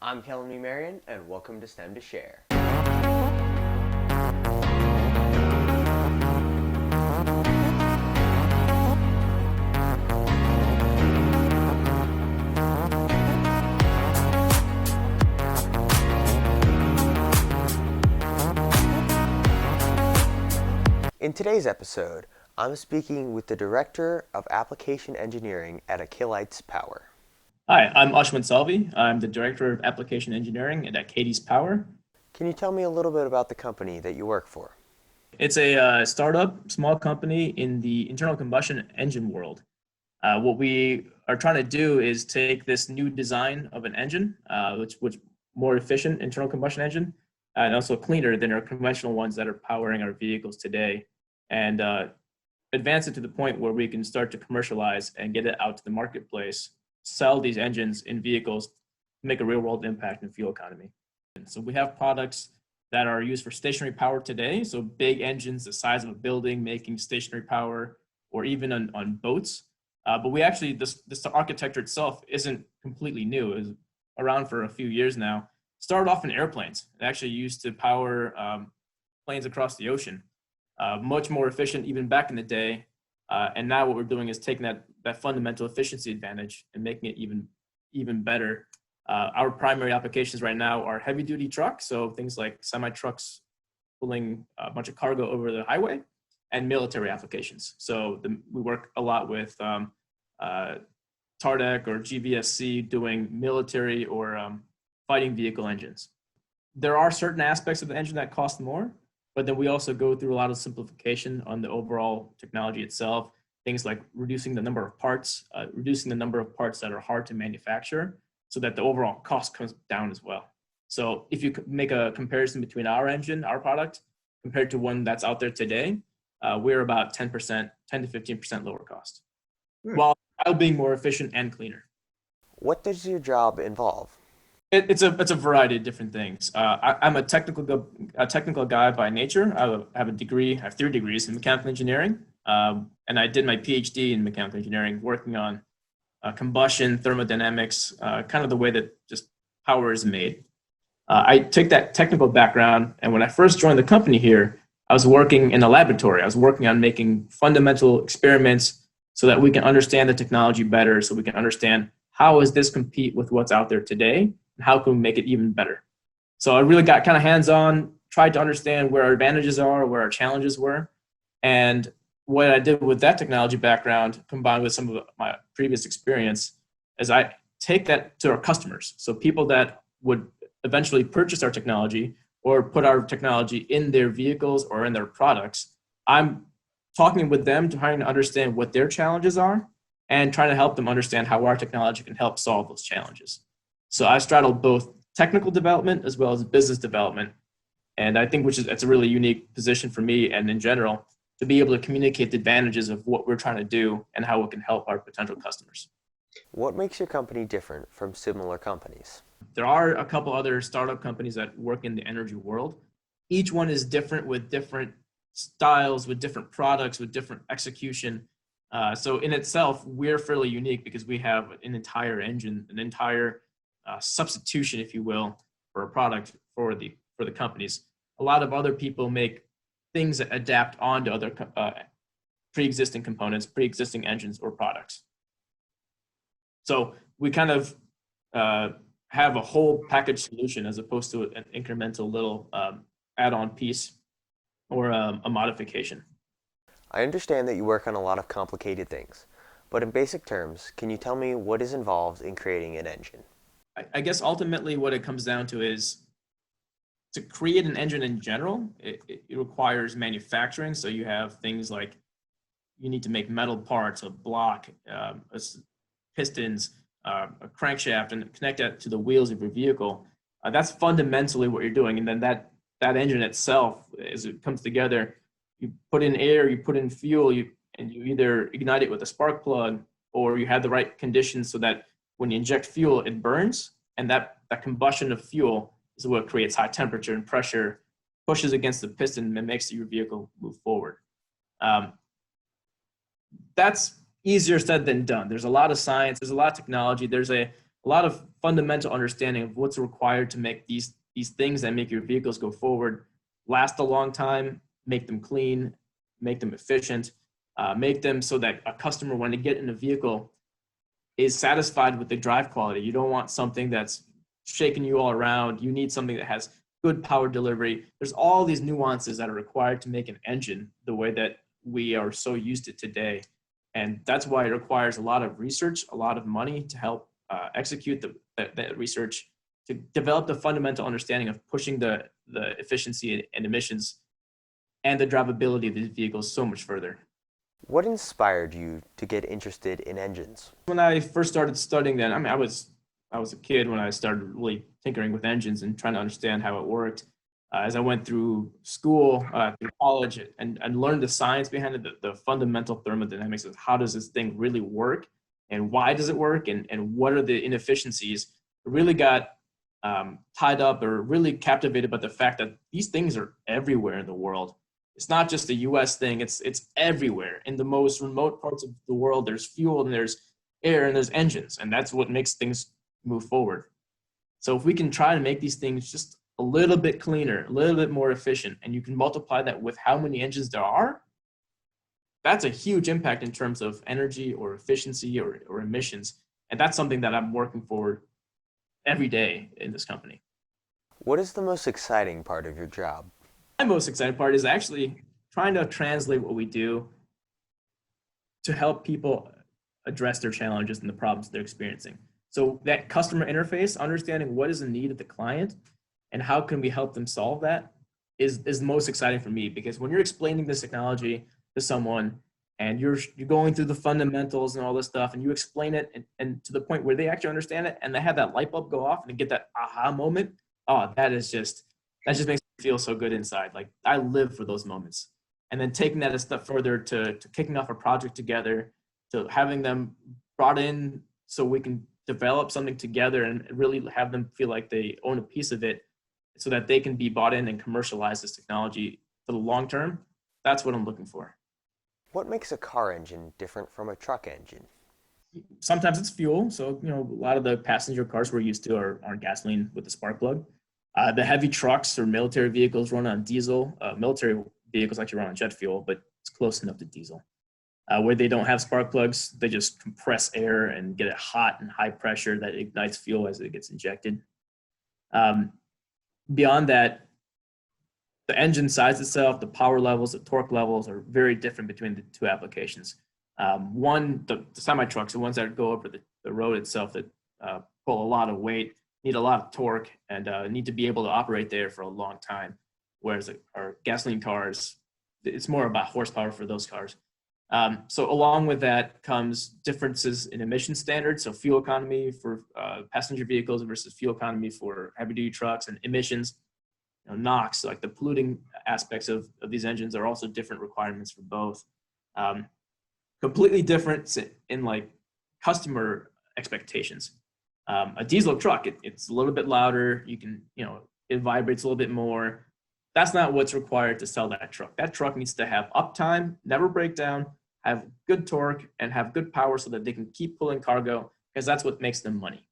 I'm Kellen Marion, and welcome to STEM to Share. In today's episode, I'm speaking with the Director of Application Engineering at Achates Power. Hi, I'm Ashwin Salvi. I'm the Director of Application Engineering at Achates Power. Can you tell me a little bit about the company that you work for? It's a startup, small company in the internal combustion engine world. What we are trying to do is take this new design of an engine, which more efficient internal combustion engine, and also cleaner than our conventional ones that are powering our vehicles today, and advance it to the point where we can start to commercialize and get it out to the marketplace, sell these engines in vehicles, make a real world impact in fuel economy. And so we have products that are used for stationary power today. So big engines the size of a building making stationary power, or even on boats. But we actually, this architecture itself isn't completely new. It was around for a few years now. Started off in airplanes. It actually used to power planes across the ocean. Much more efficient even back in the day. And now what we're doing is taking that fundamental efficiency advantage and making it even better. Our primary applications right now are heavy duty trucks, so things like semi trucks pulling a bunch of cargo over the highway, and military applications. So we work a lot with TARDEC or GVSC doing military or fighting vehicle engines. There are certain aspects of the engine that cost more, but then we also go through a lot of simplification on the overall technology itself. Things like reducing the number of parts, reducing the number of parts that are hard to manufacture, so that the overall cost comes down as well. So if you make a comparison between our engine, our product, compared to one that's out there today, we're about 10%, 10 to 15% lower cost, while being more efficient and cleaner. What does your job involve? It's a variety of different things. I'm a technical guy by nature. I have a degree. I have 3 degrees in mechanical engineering, and I did my PhD in mechanical engineering, working on combustion, thermodynamics, kind of the way that just power is made. I take that technical background, and when I first joined the company here, I was working in a laboratory. I was working on making fundamental experiments so that we can understand the technology better, so we can understand how does this compete with what's out there today, and how can we make it even better. So I really got kind of hands-on, tried to understand where our advantages are, where our challenges were, and what I did with that technology background, combined with some of my previous experience, is I take that to our customers. So people that would eventually purchase our technology or put our technology in their vehicles or in their products, I'm talking with them, trying to understand what their challenges are and trying to help them understand how our technology can help solve those challenges. So I straddle both technical development as well as business development. And I think it's a really unique position for me and in general, to be able to communicate the advantages of what we're trying to do and how it can help our potential customers. What makes your company different from similar companies? There are a couple other startup companies that work in the energy world. Each one is different with different styles, with different products, with different execution. So in itself, we're fairly unique because we have an entire engine, an entire substitution, if you will, for a product for the companies. A lot of other people make things that adapt onto other pre-existing components, pre-existing engines or products. So we kind of have a whole package solution as opposed to an incremental little add-on piece or a modification. I understand that you work on a lot of complicated things, but in basic terms, can you tell me what is involved in creating an engine? I guess ultimately what it comes down to is to create an engine in general, it requires manufacturing. So you have things like you need to make metal parts, a block, pistons, a crankshaft, and connect that to the wheels of your vehicle. That's fundamentally what you're doing. And then that engine itself, as it comes together, you put in air, you put in fuel, and you either ignite it with a spark plug, or you have the right conditions so that when you inject fuel, it burns, and that combustion of fuel is what creates high temperature and pressure, pushes against the piston, and makes your vehicle move forward. That's easier said than done. There's a lot of science, there's a lot of technology, there's a a lot of fundamental understanding of what's required to make these things that make your vehicles go forward last a long time, make them clean, make them efficient, make them so that a customer, when they get in a vehicle, is satisfied with the drive quality. You don't want something that's shaking you all around. You need something that has good power delivery. There's all these nuances that are required to make an engine the way that we are so used to today. And that's why it requires a lot of research, a lot of money to help execute the research, to develop the fundamental understanding of pushing the efficiency and emissions and the drivability of these vehicles so much further. What inspired you to get interested in engines? When I first started studying that, I mean, I was a kid when I started really tinkering with engines and trying to understand how it worked. As I went through school, through college, and learned the science behind it, the fundamental thermodynamics of how does this thing really work, and why does it work, and what are the inefficiencies, really got tied up or really captivated by the fact that these things are everywhere in the world. It's not just a US thing, it's everywhere. In the most remote parts of the world, there's fuel and there's air and there's engines, and that's what makes things move forward. So if we can try to make these things just a little bit cleaner, a little bit more efficient, and you can multiply that with how many engines there are, that's a huge impact in terms of energy or efficiency or emissions. And that's something that I'm working for every day in this company. What is the most exciting part of your job? My most exciting part is actually trying to translate what we do to help people address their challenges and the problems they're experiencing. So that customer interface, understanding what is the need of the client and how can we help them solve that is most exciting for me, because when you're explaining this technology to someone and you're going through the fundamentals and all this stuff, and you explain it and to the point where they actually understand it and they have that light bulb go off and they get that aha moment, oh, that just makes me feel so good inside. Like, I live for those moments. And then taking that a step further to kicking off a project together, to having them brought in so we can develop something together and really have them feel like they own a piece of it, so that they can be bought in and commercialize this technology for the long term. That's what I'm looking for. What makes a car engine different from a truck engine? Sometimes it's fuel. So, a lot of the passenger cars we're used to are gasoline with the spark plug. The heavy trucks or military vehicles run on diesel. Military vehicles actually run on jet fuel, but it's close enough to diesel. Where they don't have spark plugs, they just compress air and get it hot and high pressure that ignites fuel as it gets injected. Beyond that, the engine size itself, the power levels, the torque levels are very different between the two applications. The semi-trucks, the ones that go over the road itself that pull a lot of weight, need a lot of torque, and need to be able to operate there for a long time. Whereas our gasoline cars, it's more about horsepower for those cars. So along with that comes differences in emission standards. So fuel economy for passenger vehicles versus fuel economy for heavy duty trucks, and emissions, NOx, like the polluting aspects of these engines are also different requirements for both. Completely different in like customer expectations. A diesel truck, it's a little bit louder. You can, it vibrates a little bit more. That's not what's required to sell that truck. That truck needs to have uptime, never break down, have good torque, and have good power so that they can keep pulling cargo, because that's what makes them money.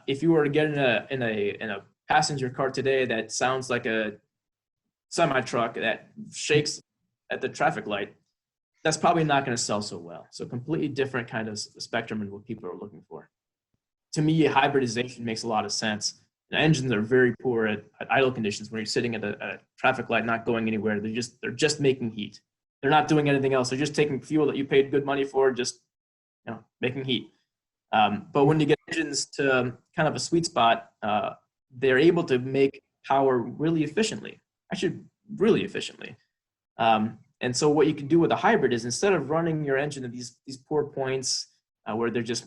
If you were to get in a passenger car today that sounds like a semi truck that shakes at the traffic light, that's probably not going to sell so well. So completely different kind of spectrum and what people are looking for. To me, hybridization makes a lot of sense. The engines are very poor at idle conditions. When you're sitting at a traffic light, not going anywhere, they're just making heat. They're not doing anything else. They're just taking fuel that you paid good money for, just making heat. But when you get engines to kind of a sweet spot, they're able to make power really efficiently, actually really efficiently. And so what you can do with a hybrid is, instead of running your engine at these poor points where they're just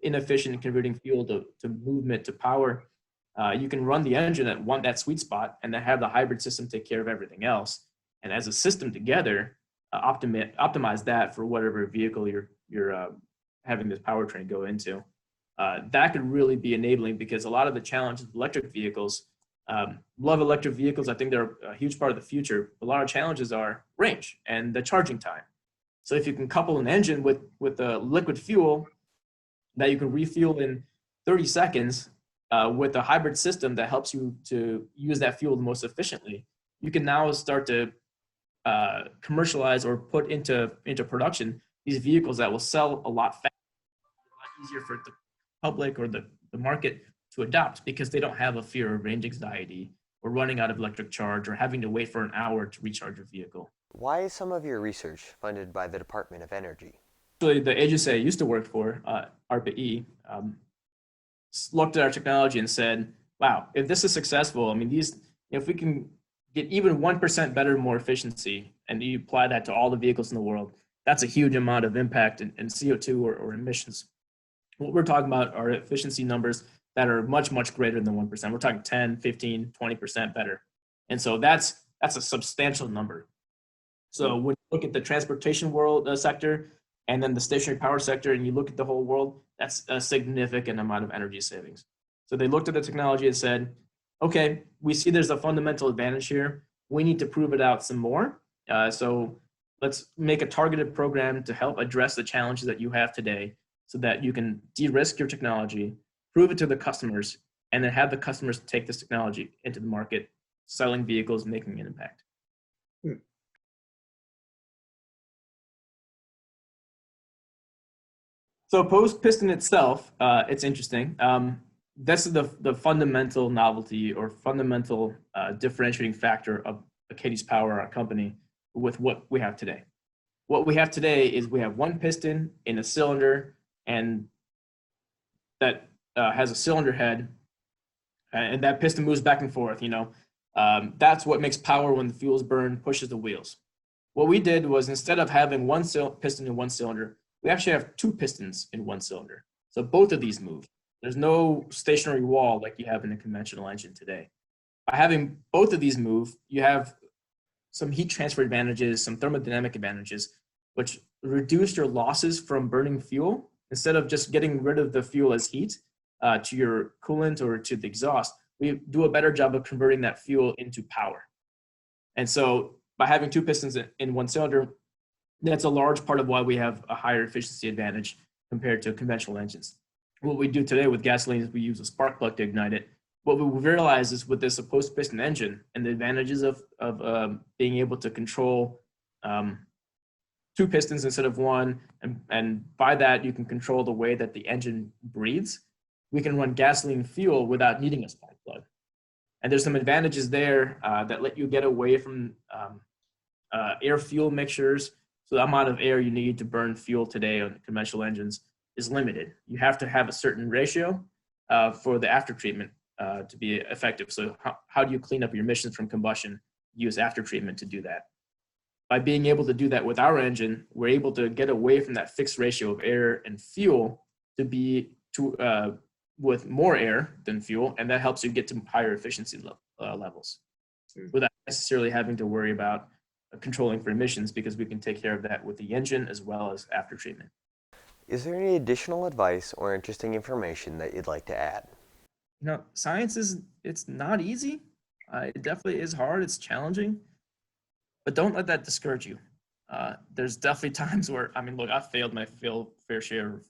inefficient in converting fuel to movement to power, you can run the engine at that sweet spot and then have the hybrid system take care of everything else. And as a system together, optimize that for whatever vehicle you're having this powertrain go into. That could really be enabling, because a lot of the challenges with electric vehicles, love electric vehicles. I think they're a huge part of the future. A lot of challenges are range and the charging time. So if you can couple an engine with a liquid fuel that you can refuel in 30 seconds with a hybrid system that helps you to use that fuel the most efficiently, you can now start to commercialize or put into production these vehicles that will sell a lot faster, a lot easier for the public or the market to adopt, because they don't have a fear of range anxiety or running out of electric charge or having to wait for an hour to recharge your vehicle. Why is some of your research funded by the Department of Energy? Actually, the agency I used to work for, ARPA-E, looked at our technology and said, wow, if this is successful, I mean, if we can get even 1% better, more efficiency, and you apply that to all the vehicles in the world, that's a huge amount of impact in CO2 or emissions. What we're talking about are efficiency numbers that are much, much greater than 1%. We're talking 10, 15, 20% better. And so that's a substantial number. So when you look at the transportation world sector and then the stationary power sector, and you look at the whole world, that's a significant amount of energy savings. So they looked at the technology and said, okay, we see there's a fundamental advantage here. We need to prove it out some more. So let's make a targeted program to help address the challenges that you have today so that you can de-risk your technology, prove it to the customers, and then have the customers take this technology into the market, selling vehicles, making an impact. So post piston itself, it's interesting. This is the fundamental novelty or fundamental differentiating factor of Achates Power, our company, with what we have today. What we have today is we have one piston in a cylinder, and that has a cylinder head, and that piston moves back and forth. That's what makes power when the fuel is burned, pushes the wheels. What we did was, instead of having one piston in one cylinder, we actually have two pistons in one cylinder. So both of these move. There's no stationary wall like you have in a conventional engine today. By having both of these move, you have some heat transfer advantages, some thermodynamic advantages, which reduce your losses from burning fuel. Instead of just getting rid of the fuel as heat to your coolant or to the exhaust, we do a better job of converting that fuel into power. And so by having two pistons in one cylinder, that's a large part of why we have a higher efficiency advantage compared to conventional engines. What we do today with gasoline is we use a spark plug to ignite it. What we realize is with this post-piston engine and the advantages of being able to control two pistons instead of one, and by that you can control the way that the engine breathes, we can run gasoline fuel without needing a spark plug. And there's some advantages there that let you get away from air-fuel mixtures. So the amount of air you need to burn fuel today on conventional engines is limited. You have to have a certain ratio for the aftertreatment to be effective. So how do you clean up your emissions from combustion? Use aftertreatment to do that. By being able to do that with our engine, we're able to get away from that fixed ratio of air and fuel to be with more air than fuel, and that helps you get to higher efficiency levels without necessarily having to worry about controlling for emissions, because we can take care of that with the engine as well as after treatment. Is there any additional advice or interesting information that you'd like to add? Science it's not easy. It definitely is hard. It's challenging, but don't let that discourage you. There's definitely times where, look, I've failed my fair share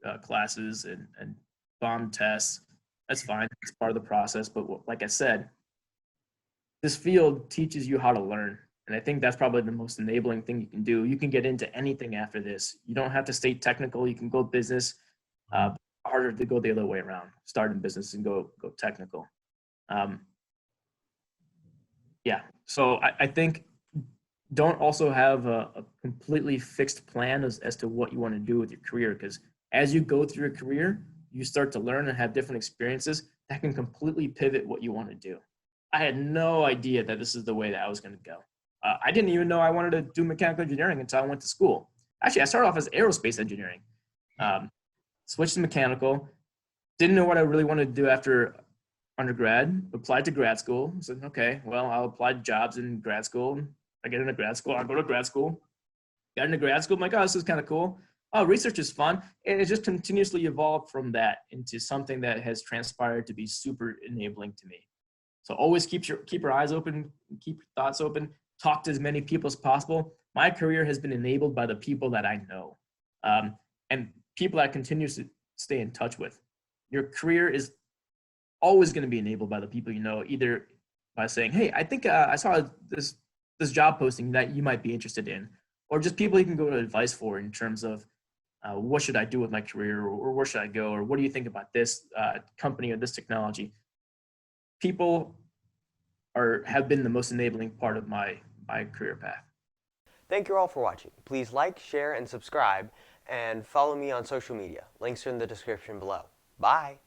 of classes and bombed tests. That's fine. It's part of the process. But like I said, this field teaches you how to learn. And I think that's probably the most enabling thing you can do. You can get into anything after this. You don't have to stay technical. You can go business. Harder to go the other way around. Start in business and go technical. So I think don't also have a completely fixed plan as to what you want to do with your career, because as you go through your career, you start to learn and have different experiences that can completely pivot what you want to do. I had no idea that this is the way that I was going to go. I didn't even know I wanted to do mechanical engineering until I went to school. Actually, I started off as aerospace engineering, switched to mechanical, didn't know what I really wanted to do after undergrad, applied to grad school, said, okay, well, I'll apply to jobs in grad school. I get into grad school, I'll go to grad school. Got into grad school, I'm like, oh, this is kind of cool. Oh, research is fun. And it just continuously evolved from that into something that has transpired to be super enabling to me. So always keep your eyes open, keep your thoughts open, talk to as many people as possible. My career has been enabled by the people that I know and people that I continue to stay in touch with. your career is always going to be enabled by the people you know, either by saying, "Hey, I think I saw this job posting that you might be interested in," or just people you can go to advice for in terms of what should I do with my career, or where should I go, or what do you think about this company or this technology. People have been the most enabling part of my career path. Thank you all for watching. Please like, share, and subscribe, and follow me on social media. Links are in the description below. Bye!